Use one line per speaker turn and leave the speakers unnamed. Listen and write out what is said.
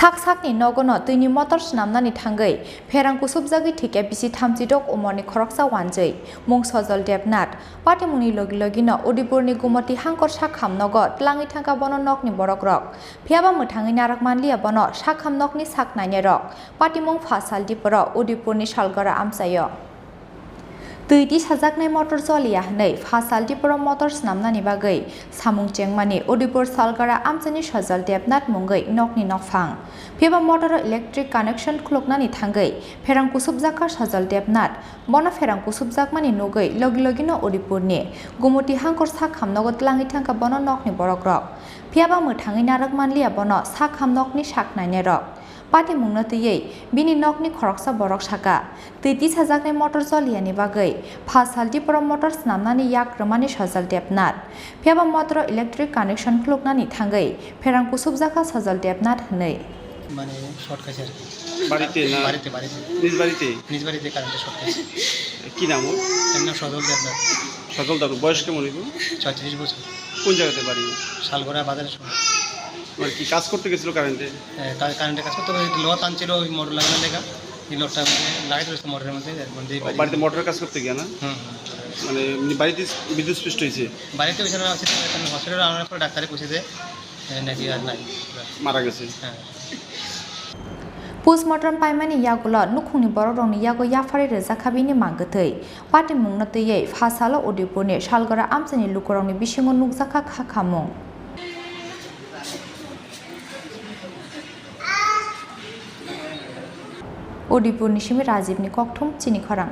Sakni nogono tuini motor snamnani thangai pherangku subjagi thike bisi thamjidok umorni khoroksa wanjai mung sojol debnat patimuni logi logino Udipurni gumati hangkor sakham nogo tlangi thangka bono nokni borokrok phiaba muthangi narak manlia bono sakham nokni saknaine rok patimung phasal diporo Udipurni salgora amsayo Tuiti sajaknai motor joliya hanai phasal diporo motor snamnani bagai samung chengmani Udipur salgara amchani sojol debnat mungai nokni nokphang phiaba motor electric connection khuloknani thangai pherang kusubjaka sojol debnat bono pherang kusubjakmani nugai logi logino Udipurni gumuti hangkor sakham nogot langi thangka bono nokni borokrok phiaba muthangi narak manlia bono sakham nokni saknaine rok Pati mungna tuyei bini nokni khoroksa borok saka tuiti sajaknai motor joliyani bagai phasal diporo motor snamnani yakromani sojol debnat phiaba motor electric connection khuloknani thangai pherang kusubjaka sojol debnat hanai
মানে short খাইছে আর কি
বাড়িতে না
বাড়িতে
নিজ বাড়িতে
কারেন্টে short খাইছে
কি নাম ওর?
এর নাম সজল দেবনাথ
সজল দাদু বয়স কেমন হইব
36 বছর
কোন জায়গাতে বাড়ি
শালগড়া বাজারের সময়
আর কি কাজ করতে গেছিল কারেন্টে
কারেন্টে কাজ করতে লোহা টানছিল ওই মোটর লাগানোর লেগা এই লোকটা লাগাই দিয়েছে মোটরের মধ্যে এর মধ্যে
বাড়িতে মোটরের কাজ করতে গিয়া না মানে এমনি বাড়িতে বিদ্যুৎ স্পৃষ্ট হয়েছে
বাড়িতে ওইখানে আছে হসপিটালে আনার পর ডাক্তারে কইছে যে নাকি আর নাই
মারা গেছে
হ্যাঁ
Postmortem paimani yagulo nukhungni bororongni yago yafari rejakhabini manggethei pati mungna tuyei phasalo Udipurni salgora amchani lukorongni bisingo nukjaka khakhamung Udipurni simi Rajibni kokthum chini khorang